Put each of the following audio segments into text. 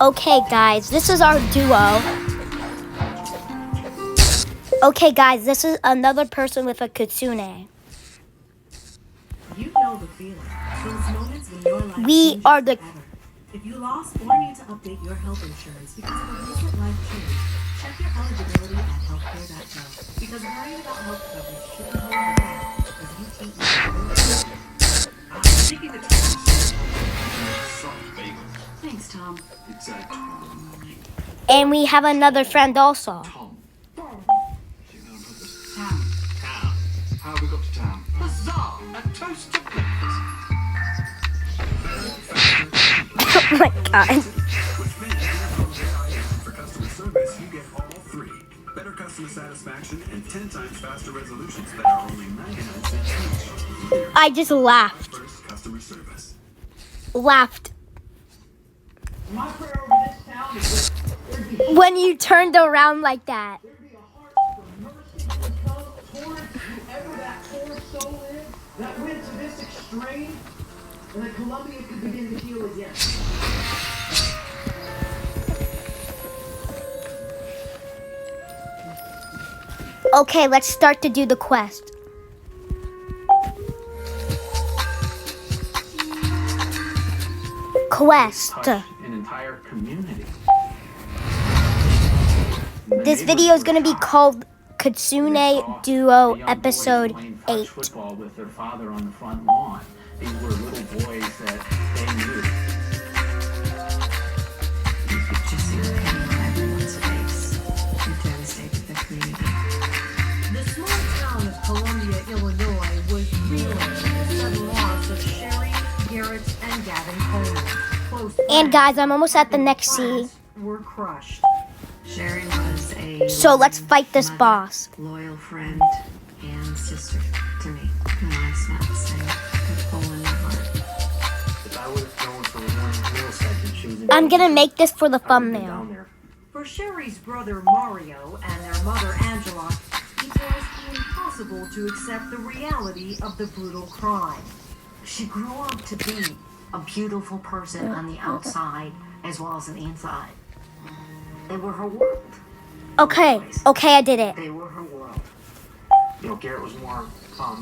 Okay, guys, this is our duo. Okay, guys, this is another person with a Kitsune. You know the feeling. Those moments when your life We are the... forever. If you lost or need to update your health insurance because of a recent life change, check your eligibility at healthcare.gov. Because worrying about health coverage shouldn't hold you back as you keep speaking the truth. Thanks, Tom. Exactly. And we have another friend also. Tom. Town. How have we got to town? Huzzah! A toast to breakfast. Oh my god. For customer service, you get all three. Better customer satisfaction and 10 times faster resolutions that are only 99 cents each. I just laughed. First customer service. Laughed. My prayer over this town is that there'd be When you turned around like that. a heart for mercy to come towards whoever that poor soul is that went to this extreme, and that Columbia could begin to heal again. Okay, let's start to do the quest. Quest. Touch an entire community. This video is going to be called Kitsune Duo Episode 8. Football with their father on the front lawn. These were little boys that they knew. You could just see the pain on everyone's face. It devastated the community. The small town of Columbia, Illinois was reeling in the sudden loss of Sherry, Garrett, and Gavin Coleman. Close And guys, I'm almost at the next sea. were crushed. Sherry was a So let's fight this mother, boss. loyal friend, and sister to me. My life's not the same. With hole in my heart. If I would have known for 1 millisecond she was in I'm going to make this for the I would have been thumbnail. down there. For Sherry's brother Mario and their mother Angela, it was impossible to accept the reality of the brutal crime. She grew up to be a beautiful person on the outside as well as on the inside. They were her world. Okay, I did it. They were her world. You know, Garrett was more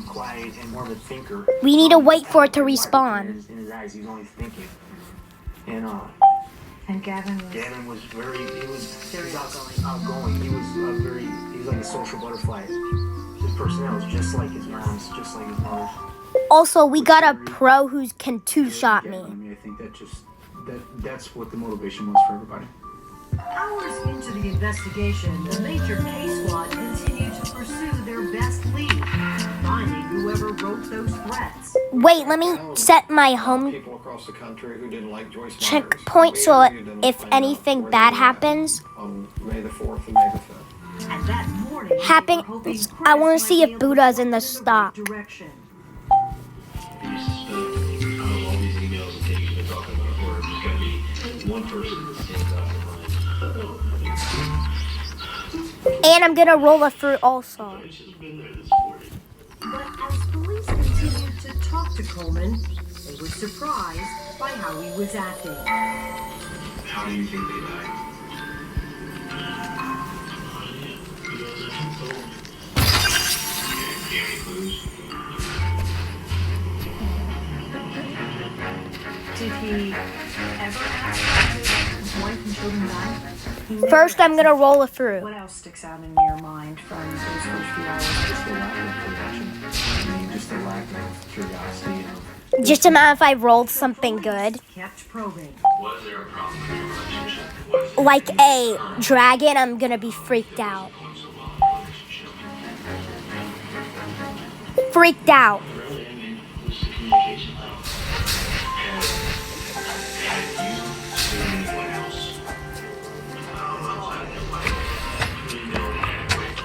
quiet and more of a thinker. We need to wait for it to respawn. In his eyes, he's only thinking. And Gavin Gavin very outgoing. outgoing. He was like a social butterfly. His personality was just like his mom's, just like his mother's. Also, we got a pro who can two-shot I me. mean, I think that's what the motivation was for everybody. Hours into the investigation, the major case squad continued to pursue their best lead, finding whoever wrote those threats. Wait, let me set my home People across the country who didn't like Joyce checkpoint Myers. so We interviewed them if to find out anything where bad they were happens, on May the 4th and May the 5th. And that morning, they Happen- were hoping I wanna Chris see might if be able to Buddha's point in the them right stop. direction. All these emails and things you've been talking about, or just gonna be one person that stands out in mind. and I'm gonna roll a fruit also. It's just been there this morning. But as police continued to talk to Coleman, they were surprised by how he was acting. How do you think they died? Any clues? Did he ever ask how his wife and children died? He never First, I'm asked. gonna roll a fruit. What else sticks out in your mind from those first few hours? Just the lack of production. I mean, just the lack of curiosity. Just a matter if I rolled something good. Kept probing. Was there a problem in your relationship? Was Like a dragon, I'm gonna be freaked out. there so well in a relationship? Freaked out. Really, I mean, what's the communication like? Have you seen anyone else outside of his life? You know he had a wife.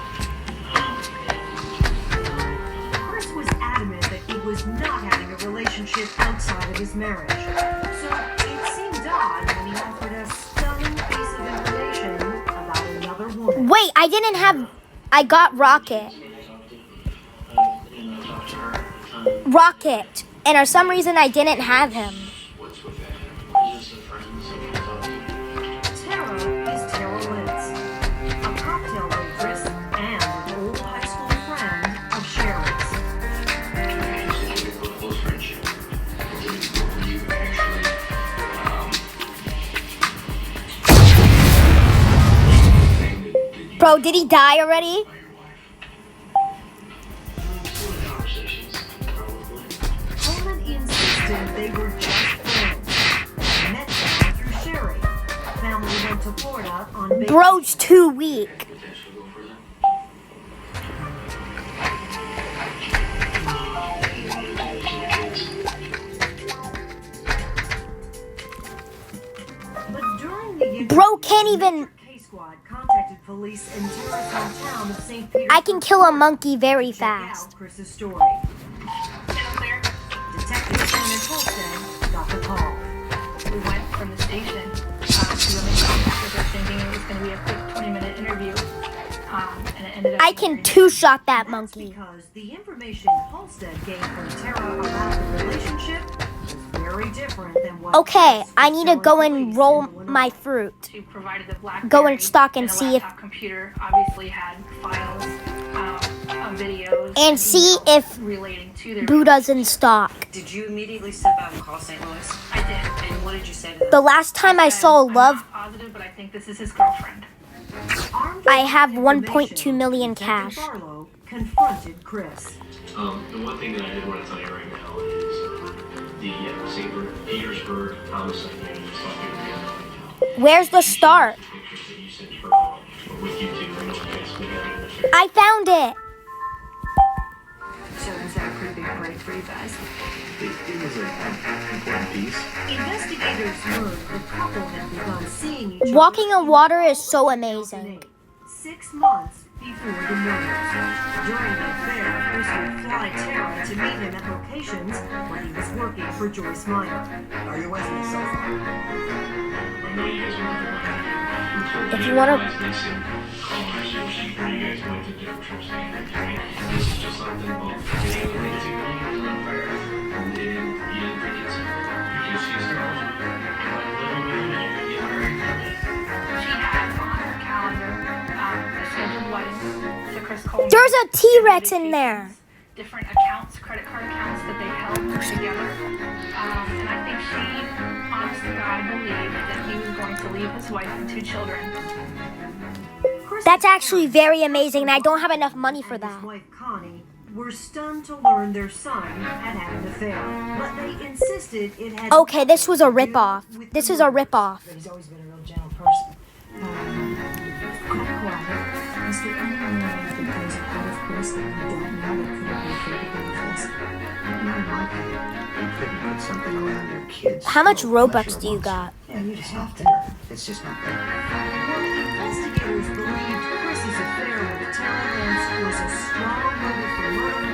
Chris was adamant that he was not having a relationship outside of his marriage. So it seemed odd when he offered a stunning piece of information about another woman. Wait, I got Rocket. Talk to her. Rocket. And for some reason, I didn't have him. What's with that? Is this a friend? Something? Bro, did he die already? Conversations, probably. Coleman insisted they were just friends. Met them through Sherry. Family went to Florida on vacation. Bro's too weak. Potentially go further. But during the interview, Bro can't even... K-Squad contacted police in Terra's hometown of St. Peter. I can kill a monkey very Check fast. out Chris's story. Detective Shannon Holstead got the call. We went from the station to make contact with her thinking it was going to be a quick 20-minute interview. And it ended up I can two-shot that That's monkey. because the information Halstead gave from Tara about the relationship was very different than what Okay, Chris I was need to telling go police and in roll Illinois. my fruit. she provided the BlackBerry. Go and stalk and the see if- laptop computer obviously had files of videos And see emails if relating to their Buddha's in stock. Did you immediately step out and call St. Louis? I did. And what did you say to them? The last time I saw I'm Love, not positive, but I think this is his girlfriend. Armed I with have information, 1.2 million Detective cash. Barlow confronted Chris. The one thing that I did want to tell you right now is the St. Petersburg homicide unit is talking to me. Where's the start? Pictures that you sent her with you two. You know, you guys split it in the fair. I found it. So is that a pretty big break for you guys? It was an important piece. Investigators learned the couple had begun seeing each other. Walking on water is so 2008, amazing. 6 months before the murders. During the affair, Chris would fly Tara to meet him at locations when he was working for Joyce Meyer. Are you away from the cell phone? I know you guys are looking at If you wanna- callers, you guys went to different trips together. This is just something about getting everything together on fire. And you didn't think it's because she's the husband. She has on her calendar a scheduled wedding to Chris Coleman. There's a T-Rex in there. Different accounts, credit card accounts that they held together. And I think she, honest to God, believed that he was going to leave his wife and 2 children. Chris That's actually very amazing, and I don't have enough money for and his that. wife Connie were stunned to learn their son had had an affair, but they insisted it had. Okay, this was a nothing to do ripoff. with This the is a murders. ripoff. He's always been a real gentle person. Quite quiet. It's the only one that goes out of place that we don't know that could have been capable of this. Not in my opinion. You couldn't put something around your kids. How much unless Robux you're do you once. got? Yeah, you It's just not have to. there. It's just not there. While investigators believed Chris's affair with Tara Lance was a strong motive for murder,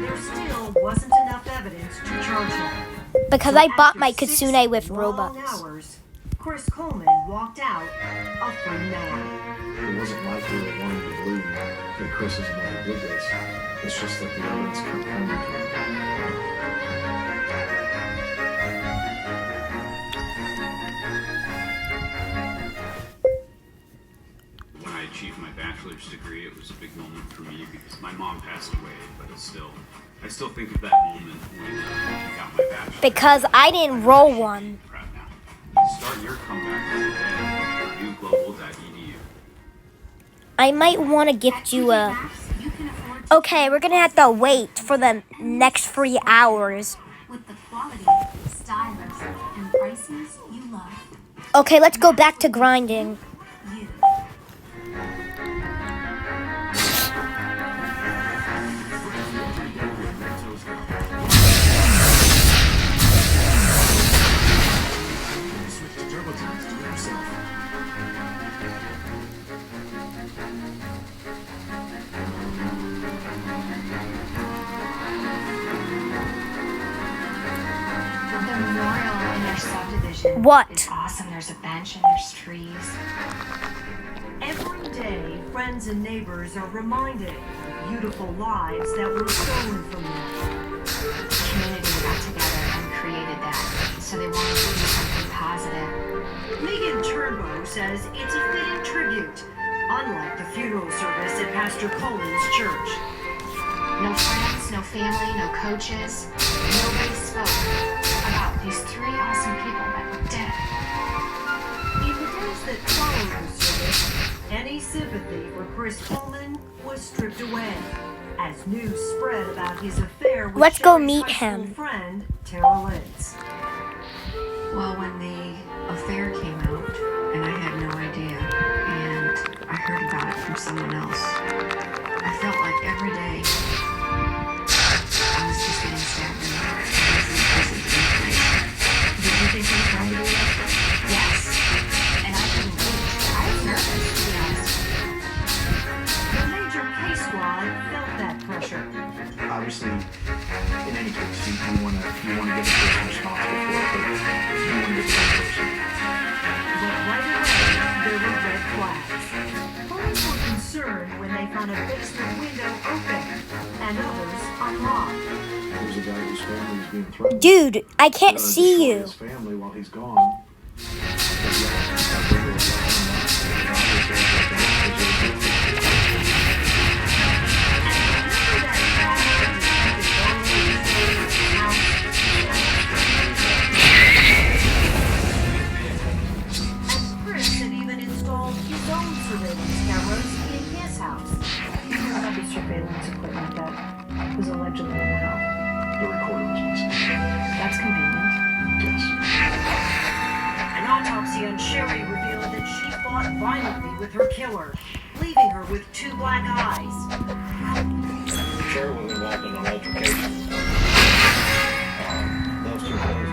there still wasn't enough evidence to charge him. Because So I bought after my 6 Kitsune with long Robux. hours, Chris Coleman walked out a free man. It wasn't like we were wanting to believe that Chris is the one who did this. It's just that the evidence kept pointing to him. When I achieved my bachelor's degree, it was a big moment for me because my mom passed away, but I still think of that moment when I got my bachelor's. Because I didn't roll one. Proud now. Start your comeback today at purdueglobal.edu. I might want to gift you a... Okay, we're gonna have to wait for the next 3 hours. With the quality, stylish, and prices you love. Okay, let's go back to grinding. You. Switch to TurboTax to it yourself. The memorial in your subdivision What? is awesome. There's a bench and there's trees. Every day, friends and neighbors are reminded of beautiful lives that were stolen from them. The community got together and created that. So they wanted to do something positive. Megan Turnbow says it's a fitting tribute, unlike the funeral service at Pastor Coleman's church. No friends, no family, no coaches. Nobody spoke about these 3 awesome people that were dead. In the days that followed the service, any sympathy for Chris Coleman was stripped away as news spread about his affair with Let's go Sherry's meet high school him. friend, Tara Litz. Well, when the affair came out, and I had no idea, and I heard about it from someone else, I felt like every day I was just getting stabbed in the heart. Did you think he was trying to do that? Yes. And I couldn't believe it. I was nervous, to be honest. The major case squad felt that pressure. Obviously, in any case, you want to get the person responsible for it, but you want to get the right person. But right away, there were red flags. Police were concerned when they found a basement window open and others unlocked. There's a guy whose family is being threatened. Dude, I can't To see destroy you. His family while he's gone. And Chris had even installed his own surveillance cameras in his house. You have the surveillance equipment that was allegedly in the house. The recorder was missing. That's convenient. Yes. An autopsy on Sherry revealed that she fought violently with her killer, leaving her with two black eyes. Sherry was involved in an altercation. Those two boys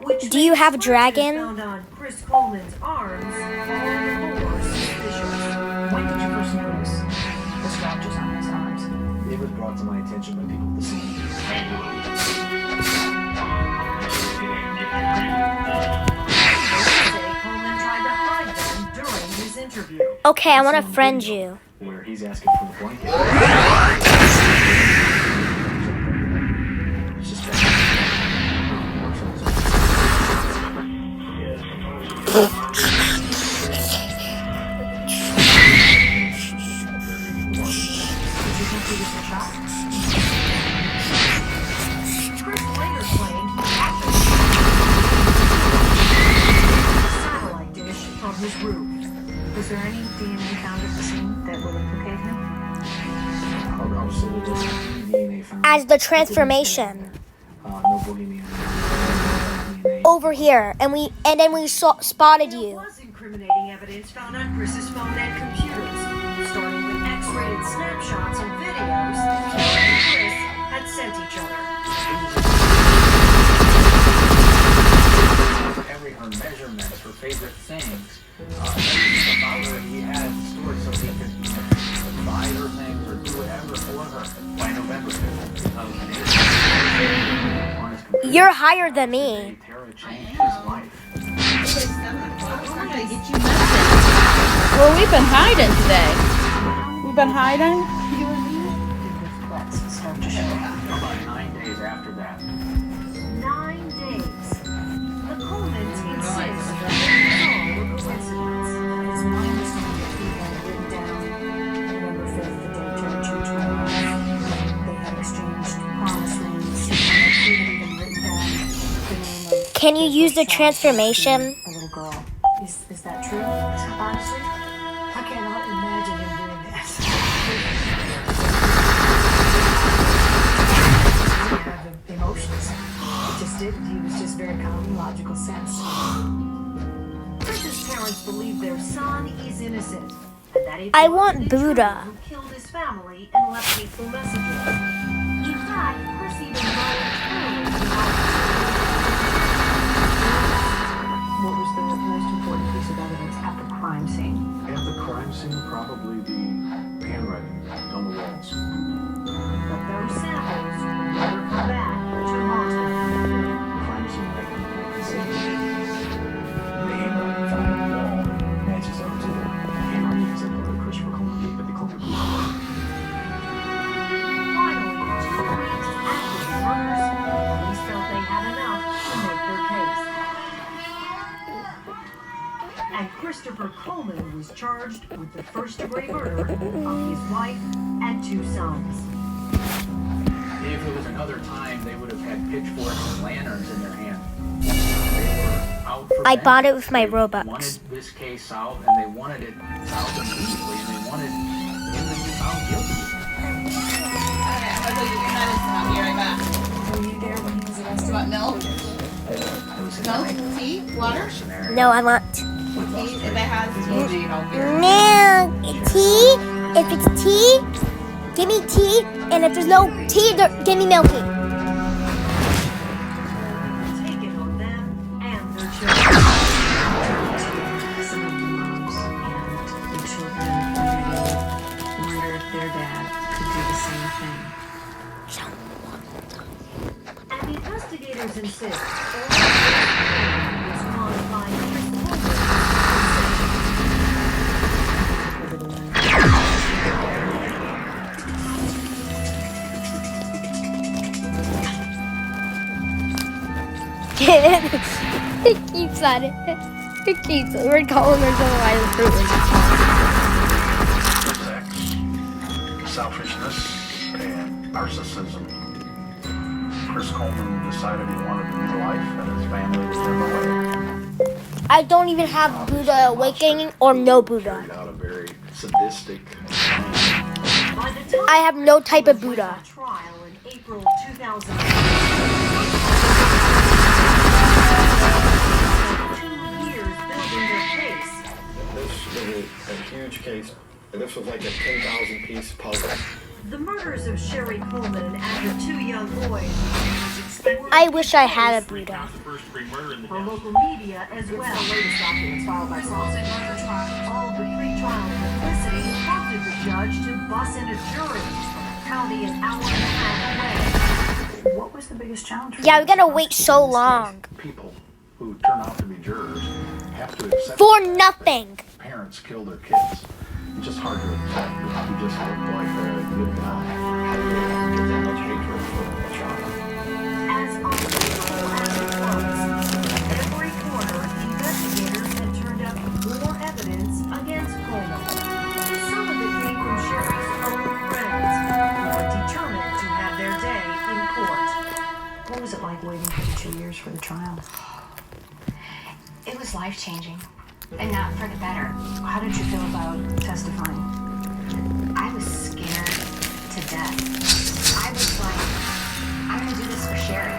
Which Do you makes have a scratches dragon? found on Chris Coleman's arms all the more suspicious. When did you first notice the scratches on his arms? It was brought to my attention by people at the scene. Say Coleman tried to hide them during his interview. Okay, I want to friend you. Where he's asking for the blanket. Did you think he was a shot? Chris later claimed he acted satellite dish from his roof. Was there any DNA found at the scene that would implicate him? I'll say that there's DNA found. As the transformation No boogeyman. DNA. over here, and then we spotted There you. was incriminating evidence found on Chris's phone and computers, starting with X-rated snapshots and videos that Karen and Chris had sent each other. Her measurements, her favorite things, everything about her he had stored so he could buy her things or do whatever for her by November 5th, 2008. On his computer, You're higher than me. Tara changed his life. Well, we've been hiding today. We've been hiding? Did the threats start to show up? About 9 days after that. 9 days. The Colemans insist that it was all a coincidence. It's my understanding that he had written down November 5th, the day Terry Church went. They had exchanged promise rings. He had even written down the name of Can you use the transformation? a little girl. Is that true? Honestly, I cannot imagine him doing this. He didn't have the emotions. He just didn't. He was just very calm, logical sense. Chris's parents believe their son is innocent, and that it I was want the intruder Buddha. who killed his family and left hateful messages. In fact, Chris even voluntarily denied. What was the most important piece of evidence at the crime scene? At the crime scene, probably the handwriting on the walls. But those samples would never come back to haunt him. Crime scene, I can say the handwriting found on the wall matches up to the handwriting example that Christopher Coleman gave at the Columbia Police Department. Finally, 2 weeks after the murders, police felt they had enough to make their case. And Christopher Coleman was charged with the first-degree murder of his wife and 2 sons. If it was another time, they would have had pitchforks and lanterns in their hand. They were out for I bought it vengeance. with my They Robux. wanted this case out, and they wanted it out immediately, and they wanted him to be found guilty. Okay, I'm gonna go get your medicine. I'll be right back. Were you there when he was arrested? You want milk? Milk? Tea? Water? No, I want Tea? If it has tea, I'll be right no tea. If it's tea, give me tea. And if there's no tea, give me milky. Take it on them and their children. Some of the moms and the children underneath wonder if their dad could do the same thing. And the investigators insist all of this was caused by It keeps at it. It keeps. We're calling ourselves Wild Fruit. Sex, selfishness, and narcissism. Chris Coleman decided he wanted a new life and his family was in the way. I don't even have Buddha awakening or no Buddha. Carried out a very sadistic plan. I have no type of Buddha. trial in April 2000. 2 years building their case. This was a huge case. This was like a 10,000-piece puzzle. The murders of Sherry Coleman and her 2 young boys. I wish I had a Buddha. For local media as well. Latest documents filed by all the pre-trial publicity prompted the judge to bus in a jury from a county an hour and a half away. What was the biggest challenge? Yeah, we gotta wait so long. People who turn out to be jurors have to accept For nothing. parents kill their kids. It's just hard to accept. He just looked like a good guy. How do you get that much hatred for a child? As unbelievable as it was, every corner, investigators had turned up more evidence against Coleman. Some of it came from Sherry's own friends, who were determined to have their day in court. What was it like waiting for the 2 years for the trial? It was life-changing, and not for the better. How did you feel about testifying? I was scared to death. I was like, I'm gonna do this for Sherry.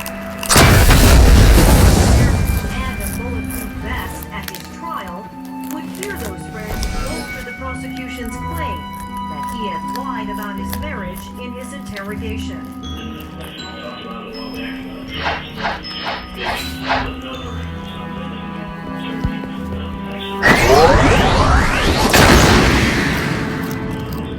And a bulletproof vest at his trial would hear those friends bolster the prosecution's claim that he had lied about his marriage in his interrogation.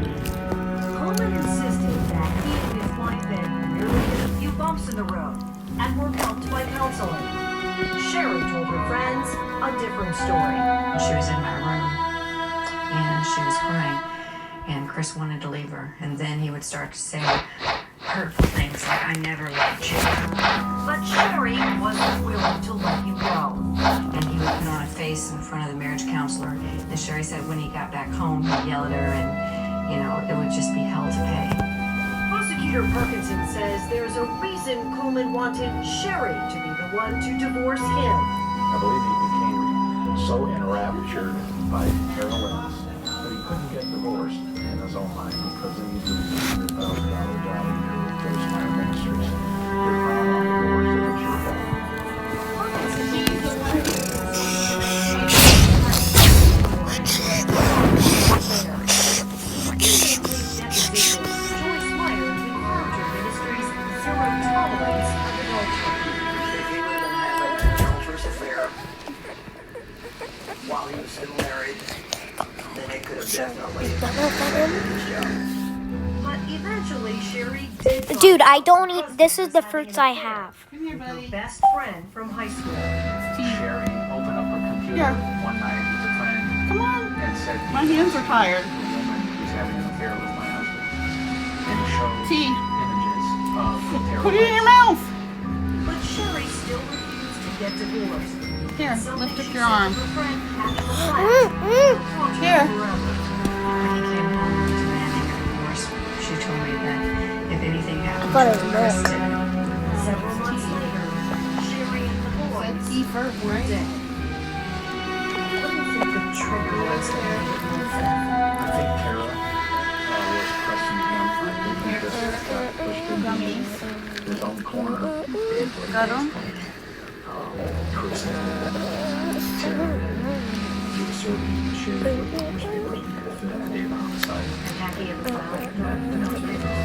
Coleman insisted that he and his wife had merely hit a few bumps in the road and were helped by counseling. Sherry told her friends a different story. She was in my room, and she was crying, and Chris wanted to leave her, and then he would start to say hurtful things like, I never loved you. But Sherry wasn't willing to let him go. And he would put on a face in front of the marriage counselor, and Sherry said when he got back home, he'd yell at her, and, you know, it would just be hell to pay. Prosecutor Parkinson says there's a reason Coleman wanted Sherry to be the one to divorce him. I believe he became so enraptured by heroin that he couldn't get divorced in his own mind because he needed a $100,000 job a year with those minor ministries. They found on divorce that it's your fault. While he was still married, then it could have definitely But eventually, Sherry did. Dude, I don't eat. This is the fruits I have. Come here, buddy. Her best friend from high school. Sherry opened up her computer Here. one night with a friend Come on. and said, My hands are tired. The woman who's having an affair with my husband. And showed Tea. images of the terrible. Put it in your mouth. But Sherry still refused to get divorced. Here, Something lift up she your said arm. to her friend after the fact. Here. When he came home demanding a divorce, she told me that if anything happened thought to it was Chris milk. did, Several months later, Sherry and the boys Tea first, were right? dead. think the trigger was that made it move then? I think Tara was pressing him. I think he just got pushed into his own corner. Claro. Chris and Tara he was serving the sheriff with the newspapers and had a fit on the day of the homicide. Jackie as well. And that was